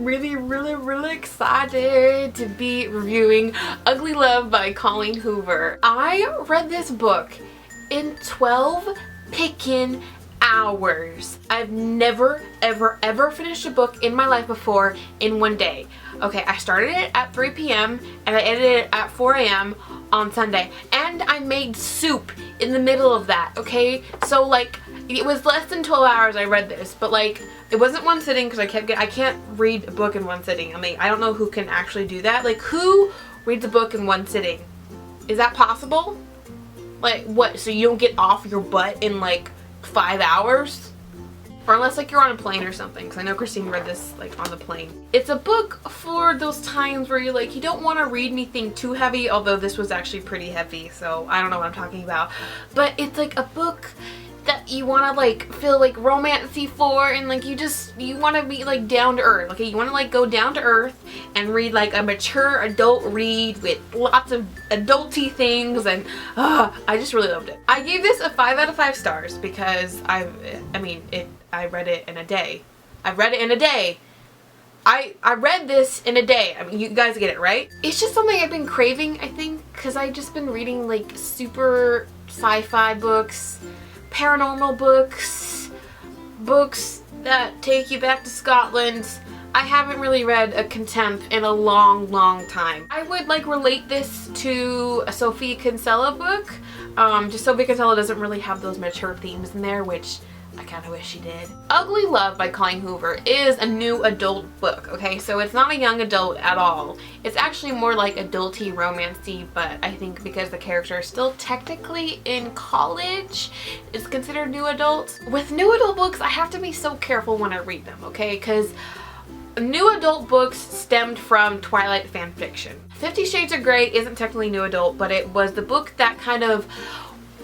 I'm really excited to be reviewing Ugly Love by Colleen Hoover. I read this book in 12 pickin' hours. I've never ever finished a book in my life before in one day. Okay, I started it at 3 p.m. and I ended it at 4 a.m. on Sunday, and I made soup in the middle of that. Okay, so like it was less than 12 hours I read this, but like it wasn't one sitting because I can't read a book in one sitting. I mean, I don't know who can actually do that. Like, who reads a book in one sitting? Is that possible? Like, what, so you don't get off your butt in like 5 hours? Or unless like you're on a plane or something, because I know Christine read this like on the plane. It's a book for those times where you're like, you don't want to read anything too heavy, although this was actually pretty heavy, so I don't know what I'm talking about. But it's like a book that you want to like feel like romancy for, and like you want to be like down to earth. Okay, you want to like go down to earth and read like a mature adult read with lots of adulty things, and I just really loved it. I gave this a 5 out of 5 stars because I read it in a day. I read it in a day. I read this in a day. I mean, you guys get it, right? It's just something I've been craving, I think, because I've just been reading like super sci-fi books, paranormal books, books that take you back to Scotland. I haven't really read a contempt in a long time. I would like relate this to a Sophia Kinsella book. Just Sophia Kinsella doesn't really have those mature themes in there, which I kind of wish she did. Ugly Love by Colleen Hoover is a new adult book, okay? So it's not a young adult at all. It's actually more like adulty romancy, but I think because the character is still technically in college, it's considered new adult. With new adult books, I have to be so careful when I read them, okay? Because new adult books stemmed from Twilight fan fiction. 50 Shades of Grey isn't technically new adult, but it was the book that kind of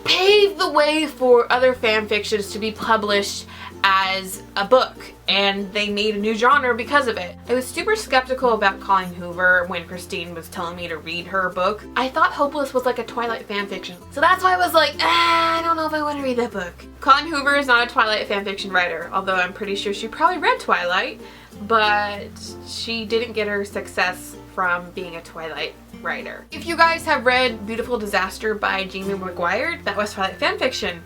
paved the way for other fan fictions to be published as a book, and they made a new genre because of it. I was super skeptical about Colleen Hoover when Christine was telling me to read her book. I thought Hopeless was like a Twilight fan fiction, so that's why I was like, I don't know if I want to read that book. Colleen Hoover is not a Twilight fan fiction writer, although I'm pretty sure she probably read Twilight, but she didn't get her success from being a Twilight writer. If you guys have read Beautiful Disaster by Jamie McGuire, that was Twilight fanfiction.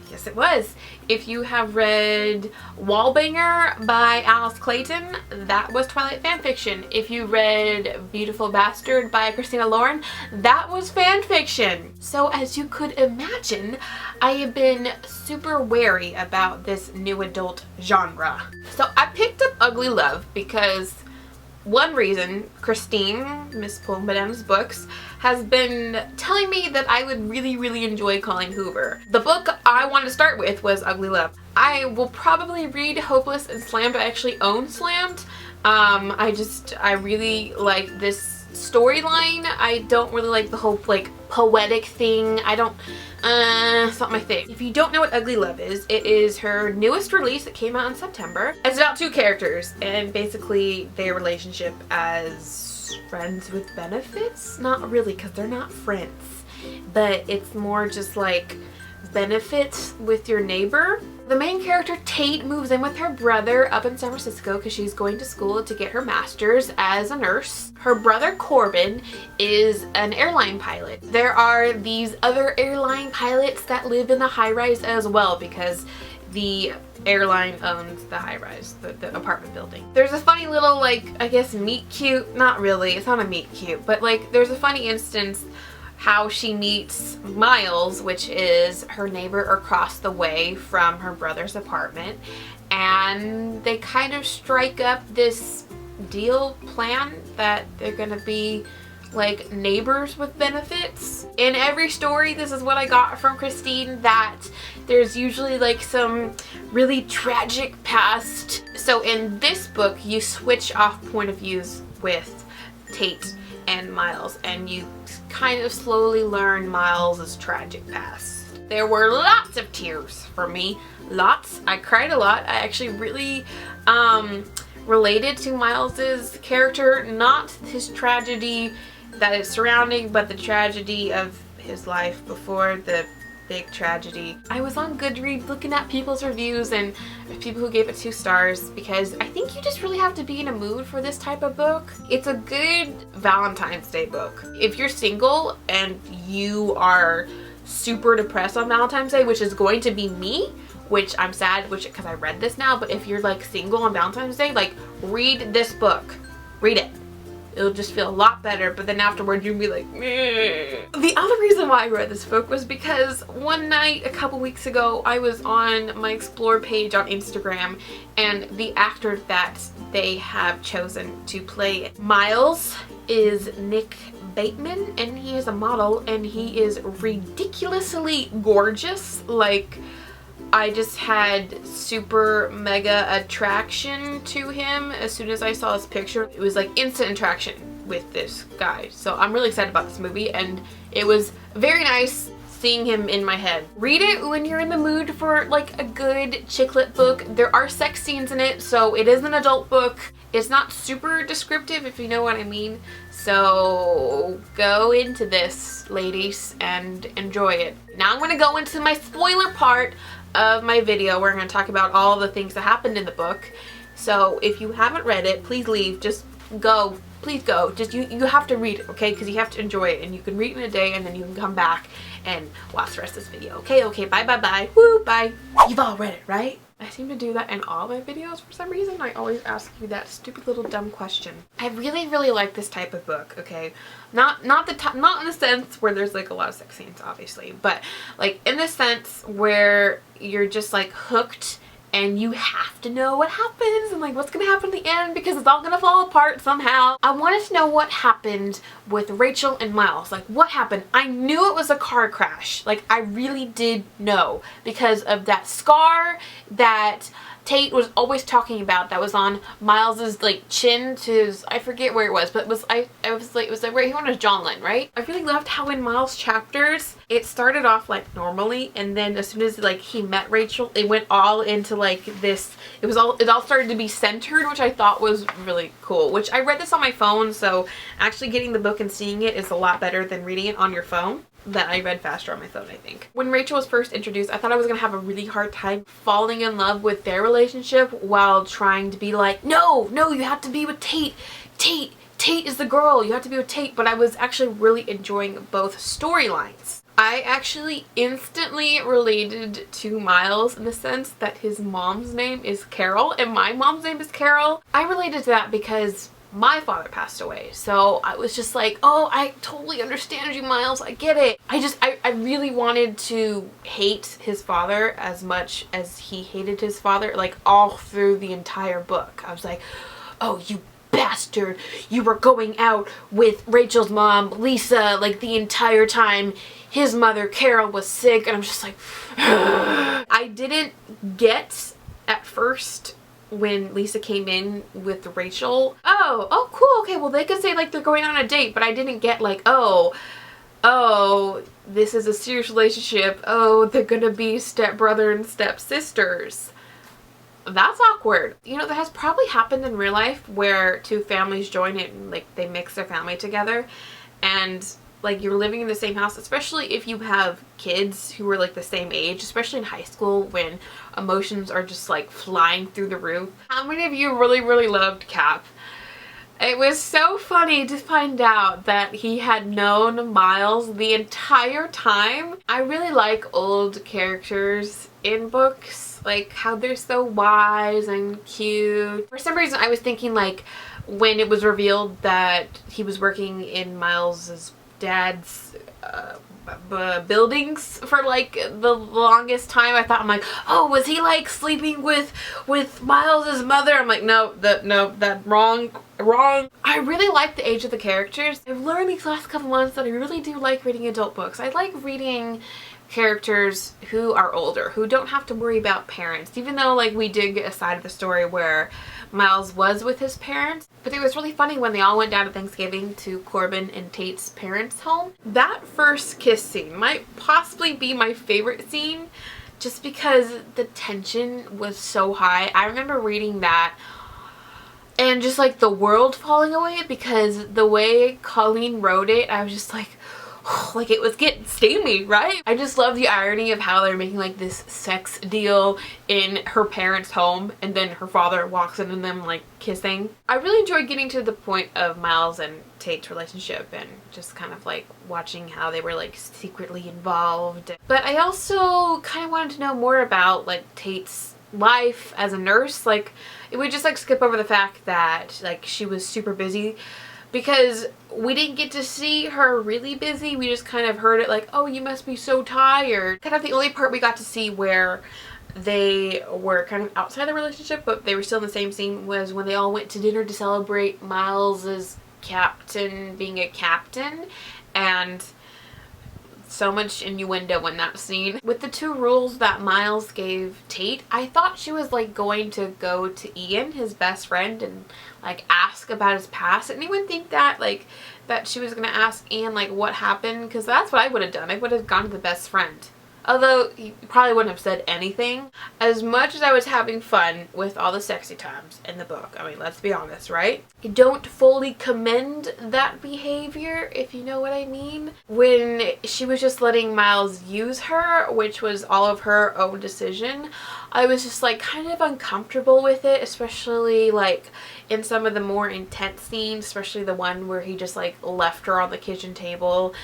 Yes, it was. If you have read Wallbanger by Alice Clayton, that was Twilight fanfiction. If you read Beautiful Bastard by Christina Lauren, that was fanfiction. So as you could imagine, I have been super wary about this new adult genre. So I picked up Ugly Love because one reason, Christine, Miss Pullmadame's books, has been telling me that I would really enjoy Colleen Hoover. The book I wanted to start with was Ugly Love. I will probably read Hopeless and Slammed. I actually own Slammed. I really like this storyline. I don't really like the whole like poetic thing. It's not my thing. If you don't know what Ugly Love is, it is her newest release that came out in September. It's about two characters and basically their relationship as friends with benefits. Not really, because they're not friends, but it's more just like benefits with your neighbor. The main character, Tate, moves in with her brother up in San Francisco because she's going to school to get her master's as a nurse. Her brother, Corbin, is an airline pilot. There are these other airline pilots that live in the high-rise as well because the airline owns the high-rise, the apartment building. There's a funny little, like, I guess meet cute, not really, it's not a meet cute, but like there's a funny instance how she meets Miles, which is her neighbor across the way from her brother's apartment, and they kind of strike up this plan that they're gonna be like neighbors with benefits. In every story, this is what I got from Christine, that there's usually like some really tragic past. So in this book, you switch off point of views with Tate and Miles, and you kind of slowly learn Miles's tragic past. There were lots of tears for me. Lots. I cried a lot. I actually really related to Miles's character, not his tragedy that is surrounding, but the tragedy of his life before the big tragedy. I was on Goodreads looking at people's reviews and people who gave it 2 stars because I think you just really have to be in a mood for this type of book. It's a good Valentine's Day book. If you're single and you are super depressed on Valentine's Day, which is going to be me, which I'm sad because I read this now, but if you're like single on Valentine's Day, like read this book. Read it. It'll just feel a lot better, but then afterwards you'll be like, meh. The other reason why I read this book was because one night a couple weeks ago I was on my Explore page on Instagram, and the actor that they have chosen to play Miles is Nick Bateman, and he is a model and he is ridiculously gorgeous. Like, I just had super mega attraction to him as soon as I saw his picture. It was like instant attraction with this guy. So I'm really excited about this movie, and it was very nice seeing him in my head. Read it when you're in the mood for like a good chick lit book. There are sex scenes in it, so it is an adult book. It's not super descriptive, if you know what I mean. So go into this, ladies, and enjoy it. Now I'm gonna go into my spoiler part of my video where I'm going to talk about all the things that happened in the book. So if you haven't read it, please leave. Just go. Please go. Just you have to read it, okay? Because you have to enjoy it, and you can read it in a day, and then you can come back and watch the rest of this video. Okay, okay, bye, bye, bye. Woo, bye. You've all read it, right? I seem to do that in all my videos for some reason. I always ask you that stupid little dumb question. I really, really like this type of book, okay? Not in the sense where there's like a lot of sex scenes, obviously, but like in the sense where you're just like hooked and you have to know what happens and like what's gonna happen at the end because it's all gonna fall apart somehow. I wanted to know what happened with Rachel and Miles. Like, what happened? I knew it was a car crash. Like, I really did know because of that scar that Tate was always talking about that was on Miles's like chin to his, I forget where it was, but it was like right here on his jawline, right? I really loved how in Miles' chapters it started off like normally, and then as soon as like he met Rachel, it went all into like this, it all started to be centered, which I thought was really cool. Which I read this on my phone, so actually getting the book and seeing it is a lot better than reading it on your phone. That I read faster on my phone, I think. When Rachel was first introduced, I thought I was gonna have a really hard time falling in love with their relationship while trying to be like, no, you have to be with Tate. Tate is the girl. You have to be with Tate. But I was actually really enjoying both storylines. I actually instantly related to Miles in the sense that his mom's name is Carol and my mom's name is Carol. I related to that because my father passed away, so I was just like, oh, I totally understand you, Miles. I get it. I really wanted to hate his father as much as he hated his father, like all through the entire book. I was like, oh, you bastard, you were going out with Rachel's mom, Lisa, like the entire time his mother, Carol, was sick. And I'm just like, I didn't get at first when Lisa came in with Rachel, oh cool, okay, well they could say like they're going on a date, but I didn't get like, oh this is a serious relationship, oh they're gonna be stepbrother and stepsisters. That's awkward. You know, that has probably happened in real life where two families join it and like they mix their family together, and like you're living in the same house, especially if you have kids who are like the same age, especially in high school when emotions are just like flying through the roof. How many of you really, really loved Cap? It was so funny to find out that he had known Miles the entire time. I really like old characters in books, like how they're so wise and cute. For some reason I was thinking like when it was revealed that he was working in Miles's dad's buildings for like the longest time, I thought, I'm like, oh, was he like sleeping with Miles's mother? I'm like, no, that wrong. I really like the age of the characters. I've learned these last couple months that I really do like reading adult books. I like reading characters who are older, who don't have to worry about parents, even though like we did get a side of the story where Miles was with his parents. But it was really funny when they all went down to Thanksgiving to Corbin and Tate's parents' home. That first kiss scene might possibly be my favorite scene just because the tension was so high. I remember reading that and just like the world falling away because the way Colleen wrote it, I was just like, like it was getting steamy, right? I just love the irony of how they're making like this sex deal in her parents' home, and then her father walks in and them like kissing. I really enjoyed getting to the point of Miles and Tate's relationship and just kind of like watching how they were like secretly involved. But I also kind of wanted to know more about like Tate's life as a nurse. Like it would just like skip over the fact that like she was super busy, because we didn't get to see her really busy. We just kind of heard it like, oh, you must be so tired. Kind of the only part we got to see where they were kind of outside the relationship, but they were still in the same scene, was when they all went to dinner to celebrate Miles's captain being a captain, and so much innuendo in that scene. With the 2 rules that Miles gave Tate, I thought she was like going to go to Ian, his best friend, and like ask about his past. Didn't anyone think that like that she was gonna ask Ian like what happened? Because that's what I would have done. I would have gone to the best friend. Although he probably wouldn't have said anything. As much as I was having fun with all the sexy times in the book, I mean, let's be honest, right? I don't fully commend that behavior, if you know what I mean. When she was just letting Miles use her, which was all of her own decision, I was just like kind of uncomfortable with it, especially like in some of the more intense scenes, especially the one where he just like left her on the kitchen table.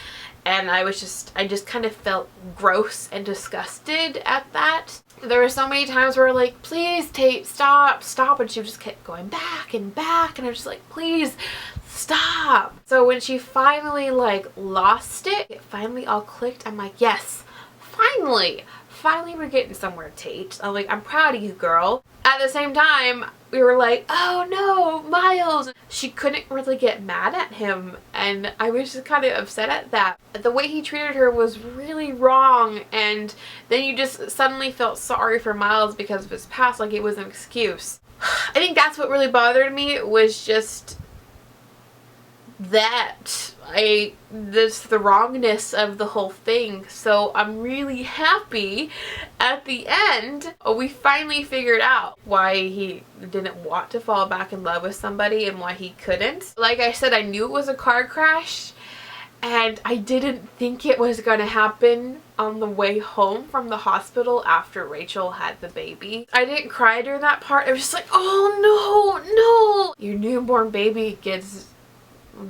And I just kind of felt gross and disgusted at that. There were so many times where like, please Tate, stop, stop. And she just kept going back and back. And I was just like, please stop. So when she finally like lost it, it finally all clicked. I'm like, yes, finally we're getting somewhere, Tate. I'm like, I'm proud of you, girl. At the same time, we were like, oh no, Miles. She couldn't really get mad at him, and I was just kind of upset at that. The way he treated her was really wrong, and then you just suddenly felt sorry for Miles because of his past, like it was an excuse. I think that's what really bothered me. It was just that the wrongness of the whole thing. So I'm really happy at the end we finally figured out why he didn't want to fall back in love with somebody and why he couldn't. Like I said, I knew it was a car crash, and I didn't think it was gonna happen on the way home from the hospital after Rachel had the baby. I didn't cry during that part. I was just like, oh no, your newborn baby gets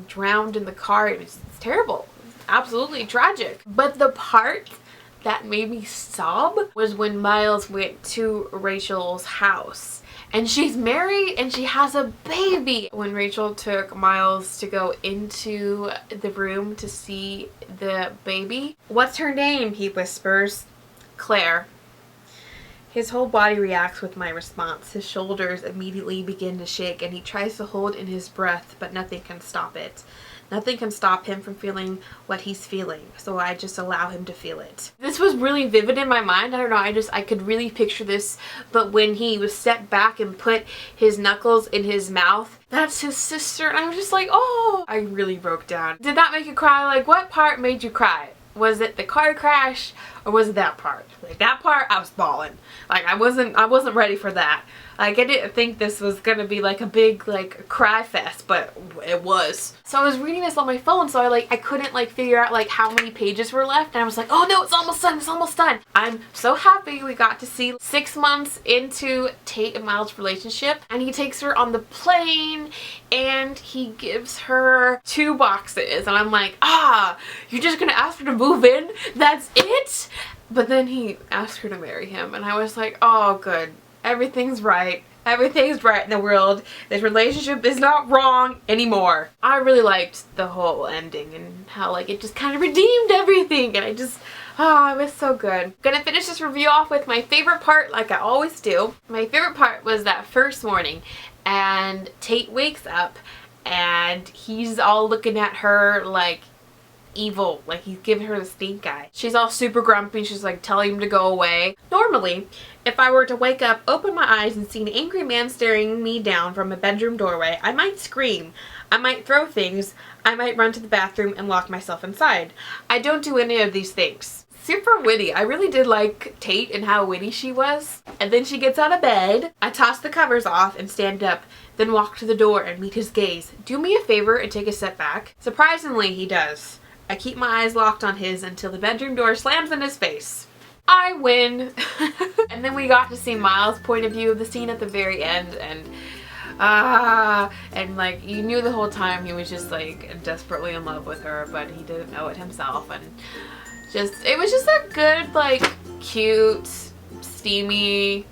drowned in the car. It's terrible. It's absolutely tragic. But the part that made me sob was when Miles went to Rachel's house, and she's married and she has a baby. When Rachel took Miles to go into the room to see the baby, "What's her name?" he whispers. "Claire." His whole body reacts with my response. His shoulders immediately begin to shake, and he tries to hold in his breath, but nothing can stop it. Nothing can stop him from feeling what he's feeling, so I just allow him to feel it. This was really vivid in my mind. I don't know, I could really picture this, but when he was set back and put his knuckles in his mouth, that's his sister, and I was just like, oh! I really broke down. Did that make you cry? Like, what part made you cry? Was it the car crash, or was it that part? Like that part, I was bawling. Like I wasn't ready for that. Like I didn't think this was gonna be like a big like cry fest, but it was. So I was reading this on my phone, so I couldn't like figure out like how many pages were left, and I was like, oh no, it's almost done, it's almost done. I'm so happy we got to see 6 months into Tate and Miles' relationship, and he takes her on the plane and he gives her 2 boxes, and I'm like, you're just gonna ask her to move in? That's it? But then he asked her to marry him, and I was like, oh good, everything's right. Everything's right in the world. This relationship is not wrong anymore. I really liked the whole ending and how like it just kind of redeemed everything, and it was so good. Gonna finish this review off with my favorite part, like I always do. My favorite part was that first morning, and Tate wakes up and he's all looking at her like evil, like he's giving her the stink eye. She's all super grumpy. She's like telling him to go away. Normally, if I were to wake up, open my eyes, and see an angry man staring me down from a bedroom doorway, I might scream, I might throw things, I might run to the bathroom and lock myself inside. I don't do any of these things. Super witty. I really did like Tate and how witty she was. And then she gets out of bed. I toss the covers off and stand up, then walk to the door and meet his gaze. Do me a favor and take a step back. Surprisingly, he does. I keep my eyes locked on his until the bedroom door slams in his face. I win. And then we got to see Miles' point of view of the scene at the very end, and like you knew the whole time he was just like desperately in love with her, but he didn't know it himself, and it was just a good, like, cute, steamy,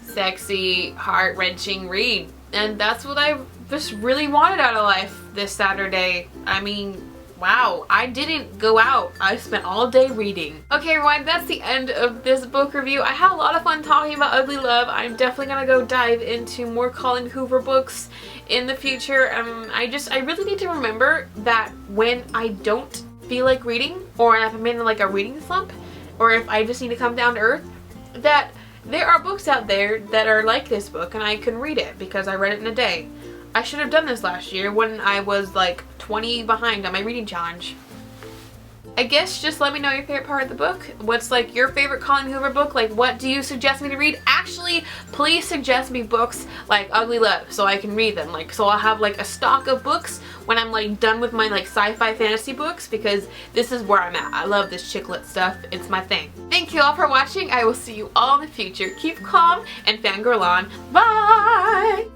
sexy, heart-wrenching read. And that's what I just really wanted out of life this Saturday. I mean, wow, I didn't go out. I spent all day reading. Okay, everyone, that's the end of this book review. I had a lot of fun talking about Ugly Love. I'm definitely gonna go dive into more Colleen Hoover books in the future. I really need to remember that when I don't feel like reading, or if I'm in like a reading slump, or if I just need to come down to earth, that there are books out there that are like this book and I can read it because I read it in a day. I should have done this last year when I was like 20 behind on my reading challenge. I guess just let me know your favorite part of the book. What's like your favorite Colleen Hoover book? Like, what do you suggest me to read? Actually, please suggest me books like Ugly Love so I can read them. Like, so I'll have like a stock of books when I'm like done with my like sci-fi fantasy books, because this is where I'm at. I love this chick lit stuff. It's my thing. Thank you all for watching. I will see you all in the future. Keep calm and fangirl on. Bye!